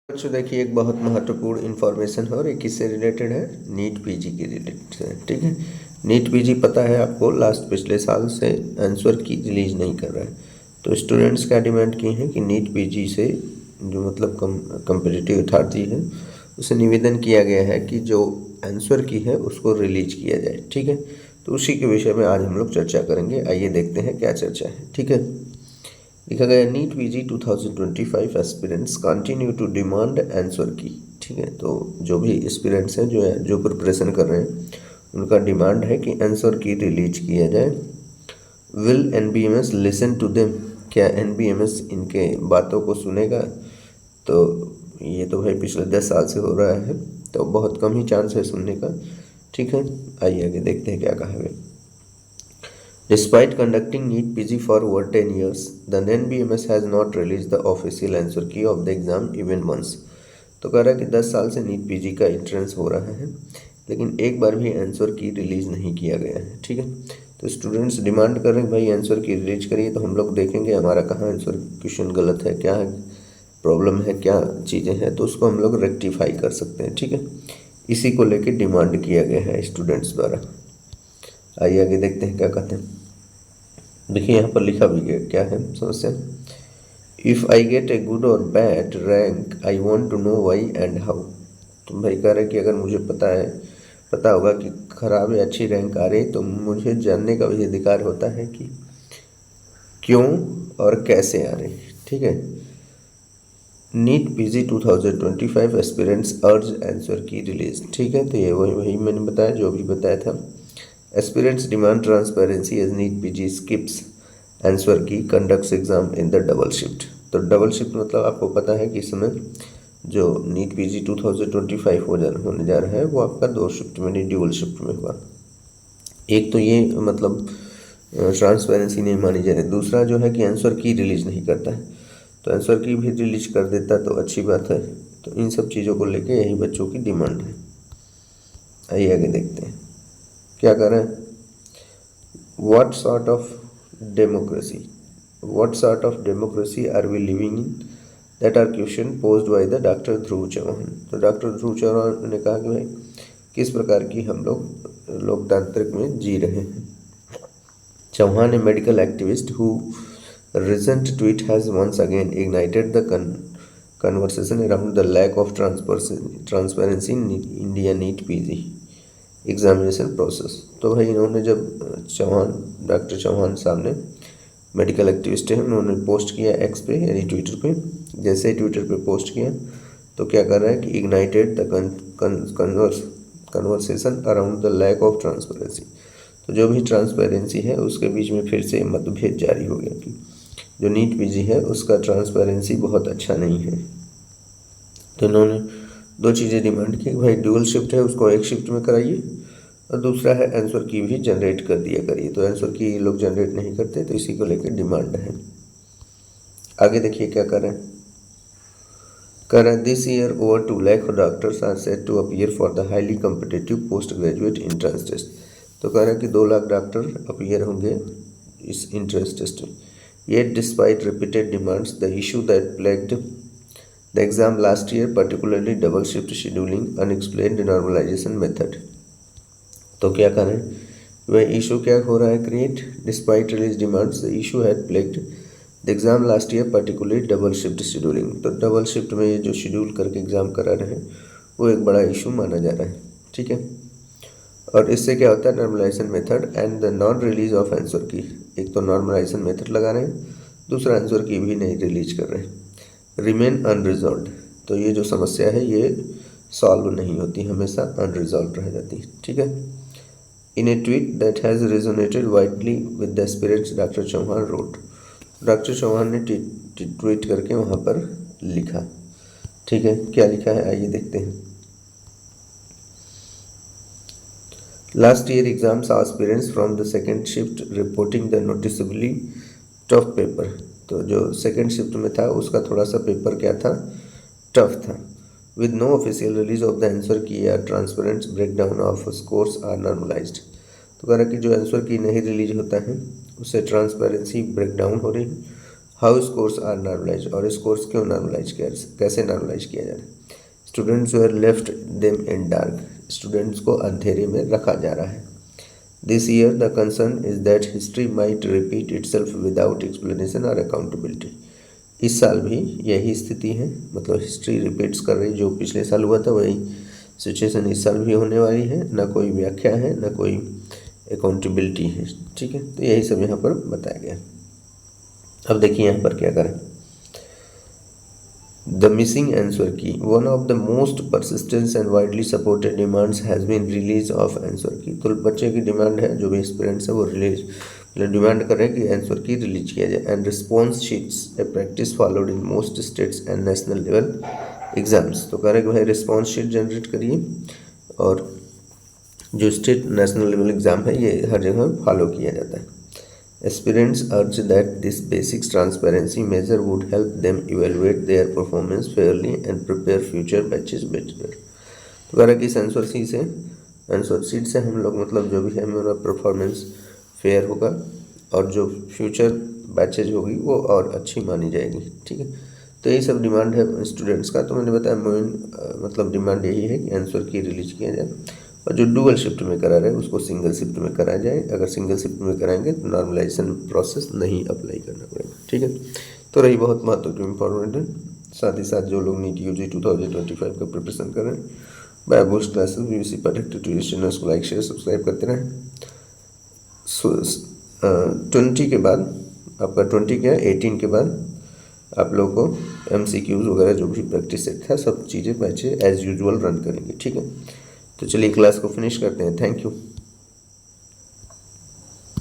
बच्चों देखिए, एक बहुत महत्वपूर्ण इन्फॉर्मेशन है और एक किससे रिलेटेड है, नीट पीजी के रिलेटेड है। ठीक है, नीट पीजी पता है आपको लास्ट पिछले साल से आंसर की रिलीज नहीं कर रहा है। तो स्टूडेंट्स क्या डिमांड की है कि नीट पीजी से जो मतलब कम्पिटिटिव अथॉरिटी है उसे निवेदन किया गया है कि जो आंसर की है उसको रिलीज किया जाए। ठीक है, तो उसी के विषय में आज हम लोग चर्चा करेंगे। आइए देखते हैं क्या चर्चा है। ठीक है, लिखा गया NEET PG 2025 aspirants continue to demand answer key. ठीक है, तो जो भी एस्पिरेंट्स हैं जो प्रिपरेशन कर रहे हैं उनका डिमांड है कि आंसर की रिलीज किया जाए। Will NBEMS listen to them, क्या एनबीएमएस इनके बातों को सुनेगा? तो ये तो भाई पिछले 10 साल से हो रहा है, तो बहुत कम ही चांस है सुनने का। ठीक है, आइए आगे देखते हैं क्या कहा है। Despite conducting NEET PG for over 10 years, the NBMS has not released the official answer key of the exam even once. तो कह रहा है कि 10 साल से नीट पीजी का एंट्रेंस हो रहा है, लेकिन एक बार भी आंसर की रिलीज़ नहीं किया गया है। ठीक है, तो स्टूडेंट्स डिमांड कर रहे हैं भाई आंसर की रिलीज करिए, तो हम लोग देखेंगे हमारा कहाँ आंसर क्वेश्चन गलत है, क्या है प्रॉब्लम है, क्या चीज़ें हैं, तो उसको हम लोग रेक्टिफाई कर सकते हैं। ठीक है, इसी को लेकर डिमांड किया गया है स्टूडेंट्स द्वारा। आइए आगे देखते हैं क्या कहते हैं। देखिए यहाँ पर लिखा भी गया क्या है समस्या। If I get a good और bad rank I want to know why and how. तो भाई कह रहे कि अगर मुझे पता होगा कि खराब या अच्छी रैंक आ रही, तो मुझे जानने का भी अधिकार होता है कि क्यों और कैसे आ रही। ठीक है, नीट पीजी 2025 एस्पिरेंट्स अर्ज आंसर की रिलीज। ठीक है, तो ये वही मैंने बताया, जो भी बताया था। Aspirants demand transparency as NEET PG skips answer key conducts exam in the double shift. तो डबल शिफ्ट मतलब आपको पता है कि इस समय जो नीट पीजी 2025 होने जा रहा है वो आपका 2 शिफ्ट में नहीं, ड्यूअल शिफ्ट में होगा। एक तो ये मतलब ट्रांसपेरेंसी नहीं मानी जा रही, दूसरा जो है कि आंसर की रिलीज नहीं करता है, तो आंसर की भी रिलीज कर देता तो अच्छी बात है। तो इन सब चीज़ों को लेके यही बच्चों की डिमांड है। आइए आगे देखते हैं क्या कर रहे हैं। What sort of democracy? What sort of democracy are we living in? That are question posed by the doctor Dhruv Chauhan. तो डॉक्टर ध्रुव चौहान ने कहा कि भाई किस प्रकार की हम लोग लोकतांत्रिक में जी रहे हैं। Chauhan, a medical activist who recent tweet has once again ignited the conversation around the lack of transparency in India NEET PG examination process. तो भाई इन्होंने जब डॉक्टर चौहान साहब ने मेडिकल एक्टिविस्ट हैं, उन्होंने पोस्ट किया एक्स पे यानी ट्विटर पे। जैसे ही ट्विटर पे पोस्ट किया तो क्या कर रहा है कि ignited the conversation around the lack of transparency. तो जो भी ट्रांसपेरेंसी है उसके बीच में फिर से मतभेद जारी हो गया कि जो नीट पीजी है उसका ट्रांसपेरेंसी बहुत अच्छा नहीं है। तो इन्होंने 2 चीज़ें डिमांड की, भाई ड्यूअल शिफ्ट है उसको एक शिफ्ट में कराइए, और दूसरा है आंसर की भी जनरेट कर दिया करिए। तो आंसर की लोग जनरेट नहीं करते, तो इसी को लेकर डिमांड है। आगे देखिए क्या कर रहे हैं this year over 2 lakh doctors are set to appear for the highly competitive post graduate entrance test. तो कह रहे हैं कि 2 लाख डॉक्टर अपीयर होंगे इस इंट्रेंस टेस्ट में। Yet despite repeated demands the issue that plagued the exam last year, particularly double shift scheduling, unexplained normalization method। तो क्या करें, वह इशू क्या हो रहा है create. Despite release demands the issue had plagued the exam last year, particularly double shift scheduling. तो double shift में ये जो शेड्यूल करके एग्जाम करा रहे हैं वो एक बड़ा इशू माना जा रहा है। ठीक है, और इससे क्या होता है, normalisation method and the non release of answer key. एक तो नॉर्मलाइजेशन मेथड लगा रहे हैं, दूसरा आंसर की भी नहीं रिलीज कर रहे हैं। रिमेन अनरिजॉल्व, तो ये जो समस्या है ये सॉल्व नहीं होती, हमेशा अनरिजॉल्व रह जाती है। ठीक है, in a tweet that has resonated widely with the aspirants doctor Chauhan wrote. Doctor Chauhan ने ट्वीट करके वहाँ पर लिखा। ठीक है, क्या लिखा है आइए देखते हैं। Last year exams aspirants from the second shift reporting the noticeably tough paper. तो जो सेकेंड शिफ्ट में था उसका थोड़ा सा पेपर क्या था, टफ था। With no official release of the answer की या transparent breakdown of scores are normalised. तो कह रहा कि जो आंसर की नहीं रिलीज होता है उससे ट्रांसपेरेंसी ब्रेकडाउन हो रही है हाउ स्कोर्स आर नॉर्मलाइज, और स्कोर्स क्यों नॉर्मलाइज किया, कैसे नॉर्मलाइज किया जा रहा है। Students were left them in dark, students को अंधेरे में रखा जा रहा है। This year the concern is that history might repeat itself without explanation और अकाउंटेबिलिटी। इस साल भी यही स्थिति है, मतलब हिस्ट्री रिपीट्स कर रही, जो पिछले साल हुआ था वही सिचुएशन इस साल भी होने वाली है। ना कोई व्याख्या है, ना कोई अकाउंटेबिलिटी है, ठीक है। तो यही सब यहाँ पर बताया गया। अब देखिए यहाँ पर क्या करें। The missing answer key, one of the most persistence and widely supported demands has been release of answer key. तो बच्चे की डिमांड है, जो भी एस्पिरेंट्स है वो रिलीज मतलब डिमांड कर रहे हैं कि आंसर की रिलीज किया जाए। And response sheets A practice followed in most states and national level exams. तो कह रहे हैं कि भाई रिस्पॉन्स शीट जनरेट करिए, और जो स्टेट नेशनल लेवल एग्ज़ाम है ये हर जगह फॉलो किया जाता है। Aspirants urge that this basic transparency measure would help them evaluate their performance fairly and prepare future batches better। तो कह रहा कि इस आंसर शीट से हम लोग मतलब जो भी है हमारा परफॉर्मेंस फेयर होगा, और जो फ्यूचर बैचेज होगी वो और अच्छी मानी जाएगी, ठीक है। तो यही सब डिमांड है स्टूडेंट्स का। तो मैंने बताया मेन मतलब डिमांड यही है कि आंसर की रिलीज किया जाए, और जो डुअल शिफ्ट में करा रहे हैं उसको सिंगल शिफ्ट में कराया जाए। अगर सिंगल शिफ्ट में कराएंगे तो नॉर्मलाइजेशन प्रोसेस नहीं अप्लाई करना पड़ेगा, ठीक है। तो रही बहुत महत्वपूर्ण इंपॉर्टेंट है। साथ ही साथ जो लोग नीट यूजी 2025 का प्रिपरेशन कर रहे हैं, by boost classes BVC protected channels को लाइक शेयर सब्सक्राइब करते रहें। 20 के बाद आपका 20 क्या 18 के बाद आप लोगों को MCQs वगैरह जो भी प्रैक्टिस सेट था सब चीज़ें बैचे एज यूजुअल रन करेंगे, ठीक है। तो चलिए क्लास को फिनिश करते हैं। Thank you.